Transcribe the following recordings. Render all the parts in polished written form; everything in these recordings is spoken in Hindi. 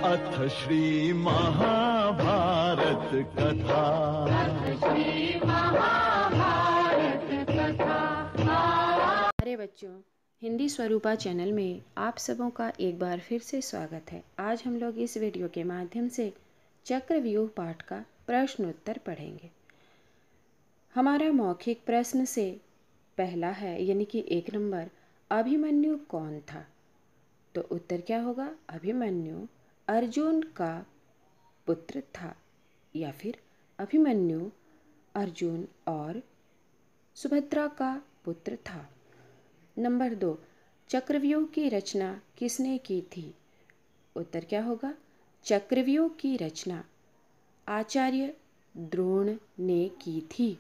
अथ श्री महाभारत कथा। अरे बच्चों, हिंदी स्वरूपा चैनल में आप सबों का एक बार फिर से स्वागत है। आज हम लोग इस वीडियो के माध्यम से चक्रव्यूह पाठ का प्रश्न उत्तर पढ़ेंगे। हमारा मौखिक प्रश्न से पहला है, यानी कि 1 नंबर, अभिमन्यु कौन था? तो उत्तर क्या होगा? अभिमन्यु अर्जुन का पुत्र था, या फिर अभिमन्यु अर्जुन और सुभद्रा का पुत्र था। नंबर 2, चक्रव्यूह की रचना किसने की थी? उत्तर क्या होगा? चक्रव्यूह की रचना आचार्य द्रोण ने की थी।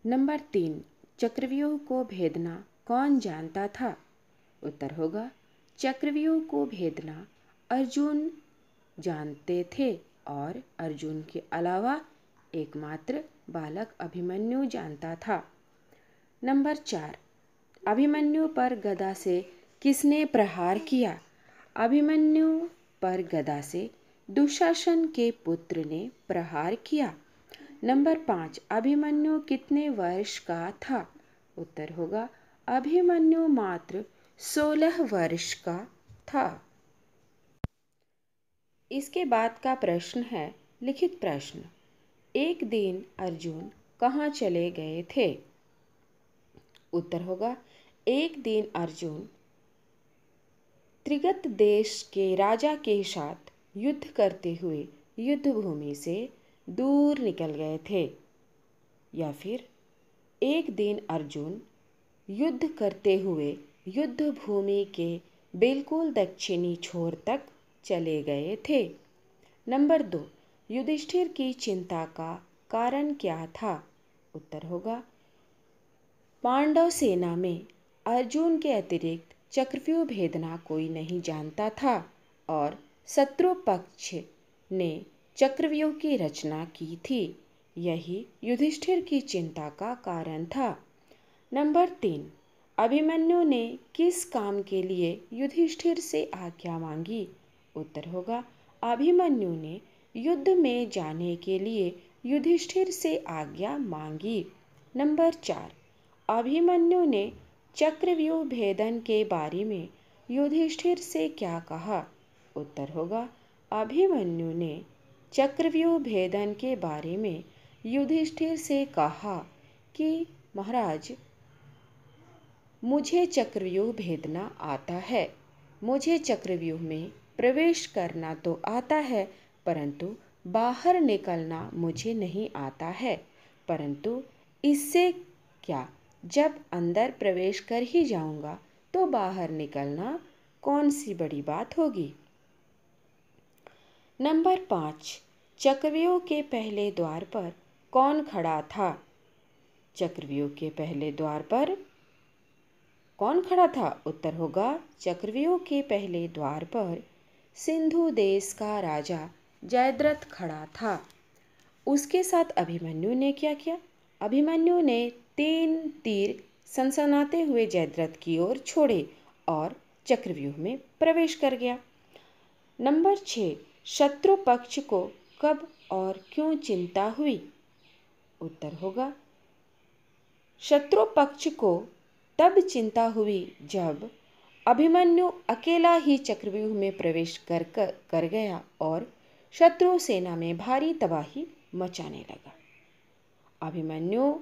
नंबर 3, चक्रव्यूह को भेदना कौन जानता था? उत्तर होगा चक्रव्यूह को भेदना अर्जुन जानते थे, और अर्जुन के अलावा एकमात्र बालक अभिमन्यु जानता था। नंबर 4, अभिमन्यु पर गदा से किसने प्रहार किया? अभिमन्यु पर गदा से दुशासन के पुत्र ने प्रहार किया। नंबर 5, अभिमन्यु कितने वर्ष का था? उत्तर होगा अभिमन्यु मात्र 16 वर्ष का था। इसके बाद का प्रश्न है लिखित प्रश्न। एक दिन अर्जुन कहाँ चले गए थे? उत्तर होगा एक दिन अर्जुन त्रिगत देश के राजा के साथ युद्ध करते हुए युद्ध भूमि से दूर निकल गए थे, या फिर एक दिन अर्जुन युद्ध करते हुए युद्ध भूमि के बिल्कुल दक्षिणी छोर तक चले गए थे। नंबर 2, युधिष्ठिर की चिंता का कारण क्या था? उत्तर होगा पांडव सेना में अर्जुन के अतिरिक्त चक्रव्यूह भेदना कोई नहीं जानता था, और शत्रु पक्ष ने चक्रव्यूह की रचना की थी। यही युधिष्ठिर की चिंता का कारण था। नंबर 3, अभिमन्यु ने किस काम के लिए युधिष्ठिर से आज्ञा मांगी? उत्तर होगा अभिमन्यु ने युद्ध में जाने के लिए युधिष्ठिर से आज्ञा मांगी। नंबर 4, अभिमन्यु ने चक्रव्यूह भेदन के बारे में युधिष्ठिर से क्या कहा? उत्तर होगा अभिमन्यु ने चक्रव्यूह भेदन के बारे में युधिष्ठिर से कहा कि महाराज, मुझे चक्रव्यूह भेदना आता है। मुझे चक्रव्यूह में प्रवेश करना तो आता है, परंतु बाहर निकलना मुझे नहीं आता है। परंतु इससे क्या, जब अंदर प्रवेश कर ही जाऊंगा तो बाहर निकलना कौन सी बड़ी बात होगी। नंबर 5, चक्रव्यूह के पहले द्वार पर कौन खड़ा था? चक्रव्यूह के पहले द्वार पर कौन खड़ा था? उत्तर होगा चक्रव्यूह के पहले द्वार पर सिंधु देश का राजा जयद्रथ खड़ा था। उसके साथ अभिमन्यु ने क्या किया? अभिमन्यु ने 3 तीर सनसनाते हुए जयद्रथ की ओर छोड़े और चक्रव्यूह में प्रवेश कर गया। नंबर 6, शत्रु पक्ष को कब और क्यों चिंता हुई? उत्तर होगा शत्रु पक्ष को तब चिंता हुई जब अभिमन्यु अकेला ही चक्रव्यूह में प्रवेश कर गया और शत्रु सेना में भारी तबाही मचाने लगा। अभिमन्यु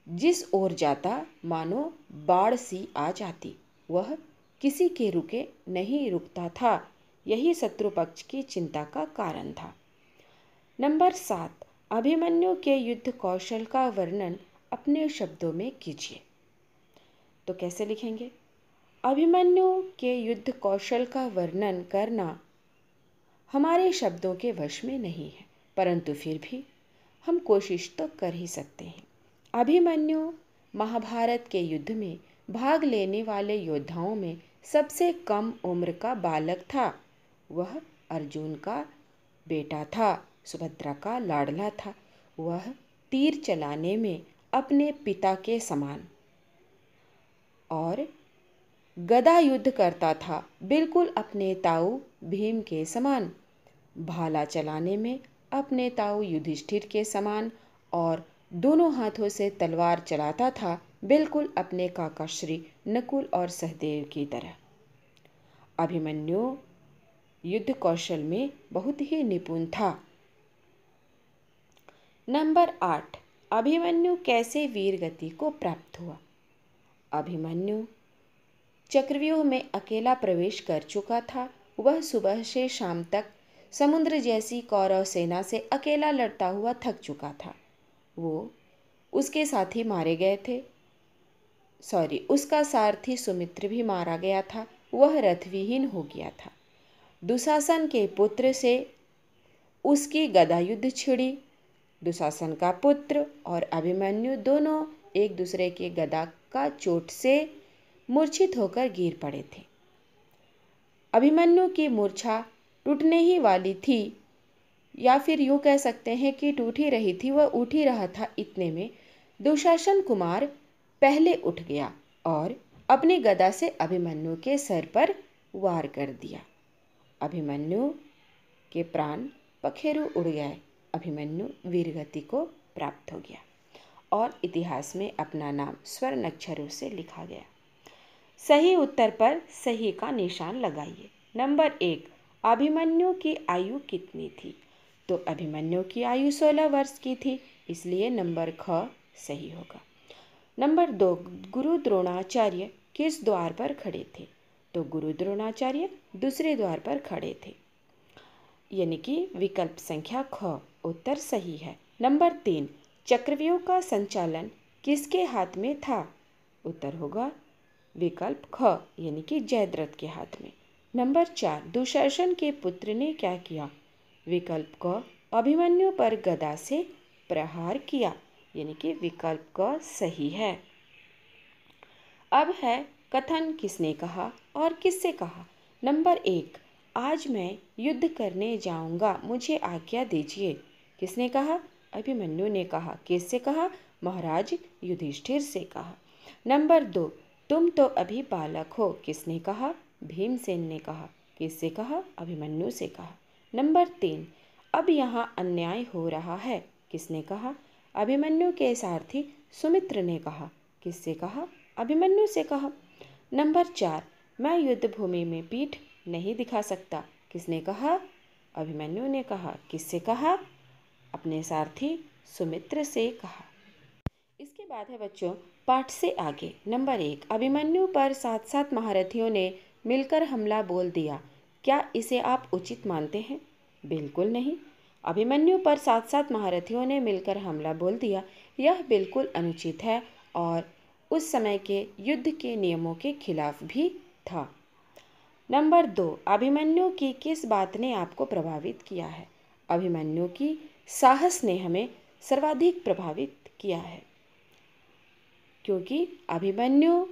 जिस ओर जाता मानो बाढ़ सी आ जाती, वह किसी के रुके नहीं रुकता था। यही शत्रु पक्ष की चिंता का कारण था। नंबर 7, अभिमन्यु के युद्ध कौशल का वर्णन अपने शब्दों में कीजिए। तो कैसे लिखेंगे? अभिमन्यु के युद्ध कौशल का वर्णन करना हमारे शब्दों के वश में नहीं है, परंतु फिर भी हम कोशिश तो कर ही सकते हैं। अभिमन्यु महाभारत के युद्ध में भाग लेने वाले योद्धाओं में सबसे कम उम्र का बालक था। वह अर्जुन का बेटा था, सुभद्रा का लाडला था। वह तीर चलाने में अपने पिता के समान और गदा युद्ध करता था, बिल्कुल अपने ताऊ भीम के समान। भाला चलाने में अपने ताऊ युधिष्ठिर के समान और दोनों हाथों से तलवार चलाता था, बिल्कुल अपने काका श्री नकुल और सहदेव की तरह। अभिमन्यु युद्ध कौशल में बहुत ही निपुण था। नंबर 8, अभिमन्यु कैसे वीर गति को प्राप्त हुआ। अभिमन्यु चक्रव्यूह में अकेला प्रवेश कर चुका था। वह सुबह से शाम तक समुद्र जैसी कौरव सेना से अकेला लड़ता हुआ थक चुका था। उसके साथी मारे गए थे। उसका सारथी सुमित्र भी मारा गया था। वह रथविहीन हो गया था। दुशासन के पुत्र से उसकी गदा युद्ध छिड़ी। दुशासन का पुत्र और अभिमन्यु दोनों एक दूसरे के गदा का चोट से मूर्छित होकर गिर पड़े थे। अभिमन्यु की मूर्छा टूटने ही वाली थी, या फिर यूं कह सकते हैं कि टूट ही रही थी। वह उठ ही रहा था, इतने में दुशासन कुमार पहले उठ गया और अपनी गदा से अभिमन्यु के सर पर वार कर दिया। अभिमन्यु के प्राण पखेरु उड़ गए। अभिमन्यु वीरगति को प्राप्त हो गया और इतिहास में अपना नाम स्वर्ण अक्षरों से लिखा गया। सही उत्तर पर सही का निशान लगाइए। नंबर 1, अभिमन्यु की आयु कितनी थी। तो अभिमन्यु की आयु 16 वर्ष की थी, इसलिए नंबर ख सही होगा। नंबर 2, गुरु द्रोणाचार्य किस द्वार पर खड़े थे। तो गुरु द्रोणाचार्य दूसरे द्वार पर खड़े थे, यानी कि विकल्प संख्या ख उत्तर सही है। नंबर 3, चक्रव्यूह का संचालन किसके हाथ में था। उत्तर होगा विकल्प ख, यानी कि जयद्रथ के हाथ में। नंबर 4, दुशासन के पुत्र ने क्या किया। विकल्प क, अभिमन्यु पर गदा से प्रहार किया, यानी कि विकल्प क सही है। अब है कथन किसने कहा और किससे कहा। नंबर 1, आज मैं युद्ध करने जाऊंगा, मुझे आज्ञा दीजिए। किसने कहा। अभिमन्यु ने कहा। किससे कहा। महाराज युधिष्ठिर से कहा। नंबर 2, तुम तो अभी बालक हो। किसने कहा। भीमसेन ने कहा। किससे कहा। अभिमन्यु से कहा। नंबर 3, अब यहाँ अन्याय हो रहा है। किसने कहा। अभिमन्यु के सारथी सुमित्र ने कहा। किससे कहा। अभिमन्यु से कहा। नंबर 4, मैं युद्ध भूमि में पीठ नहीं दिखा सकता। किसने कहा। अभिमन्यु ने कहा। किससे कहा। अपने सारथी सुमित्र से कहा। इसके बाद है बच्चों पाठ से आगे। नंबर 1, अभिमन्यु पर 7 महारथियों ने मिलकर हमला बोल दिया, क्या इसे आप उचित मानते हैं। बिल्कुल नहीं। अभिमन्यु पर 7 महारथियों ने मिलकर हमला बोल दिया, यह बिल्कुल अनुचित है और उस समय के युद्ध के नियमों के खिलाफ भी था। नंबर 2, अभिमन्यु की किस बात ने आपको प्रभावित किया है। अभिमन्यु की साहस ने हमें सर्वाधिक प्रभावित किया है, क्योंकि अभिमन्यु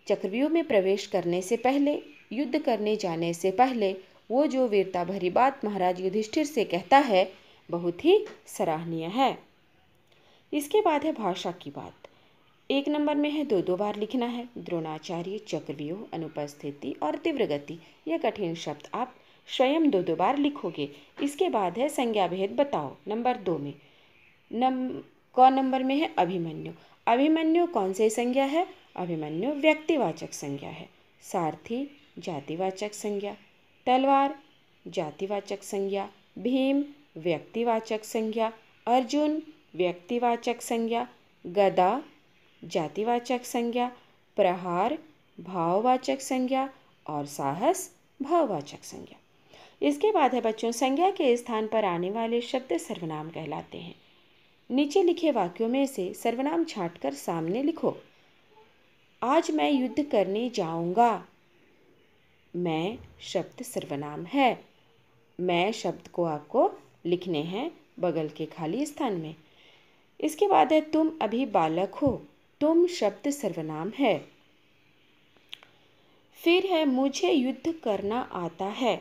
चक्रव्यूह में प्रवेश करने से पहले, युद्ध करने जाने से पहले वो जो वीरता भरी बात महाराज युधिष्ठिर से कहता है, बहुत ही सराहनीय है। इसके बाद है भाषा की बात। 1 नंबर में है 2 बार लिखना है। द्रोणाचार्य, चक्रव्यूह, अनुपस्थिति और तीव्र गति, ये कठिन शब्द आप स्वयं 2 बार लिखोगे। इसके बाद है संज्ञा भेद बताओ। नंबर 2 में क नंबर में है अभिमन्यु। अभिमन्यु कौन से संज्ञा है। अभिमन्यु व्यक्तिवाचक संज्ञा है। सारथी जातिवाचक संज्ञा, तलवार जातिवाचक संज्ञा, भीम व्यक्तिवाचक संज्ञा, अर्जुन व्यक्तिवाचक संज्ञा, गदा जातिवाचक संज्ञा, प्रहार भाववाचक संज्ञा और साहस भाववाचक संज्ञा। इसके बाद है बच्चों संज्ञा के स्थान पर आने वाले शब्द सर्वनाम कहलाते हैं। नीचे लिखे वाक्यों में से सर्वनाम छांटकर सामने लिखो। आज मैं युद्ध करने जाऊंगा। मैं शब्द सर्वनाम है। मैं शब्द को आपको लिखने हैं बगल के खाली स्थान में। इसके बाद है तुम अभी बालक हो। तुम शब्द सर्वनाम है। फिर है मुझे युद्ध करना आता है।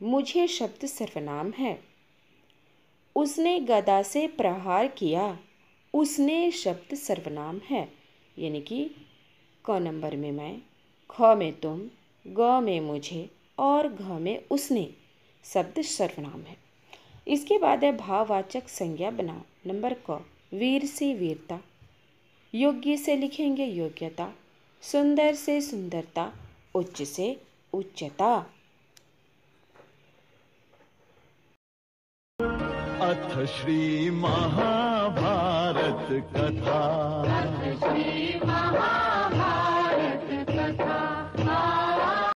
मुझे शब्द सर्वनाम है। उसने गदा से प्रहार किया। उसने शब्द सर्वनाम है, यानी कि क नंबर में मैं, ख में तुम, ग में मुझे और घ में उसने शब्द सर्वनाम है। इसके बाद है भाववाचक संज्ञा बनाओ। नंबर क, वीर से वीरता, योग्य से लिखेंगे योग्यता, सुंदर से सुंदरता, उच्च से उच्चता। अथ श्री महाभारत कथा।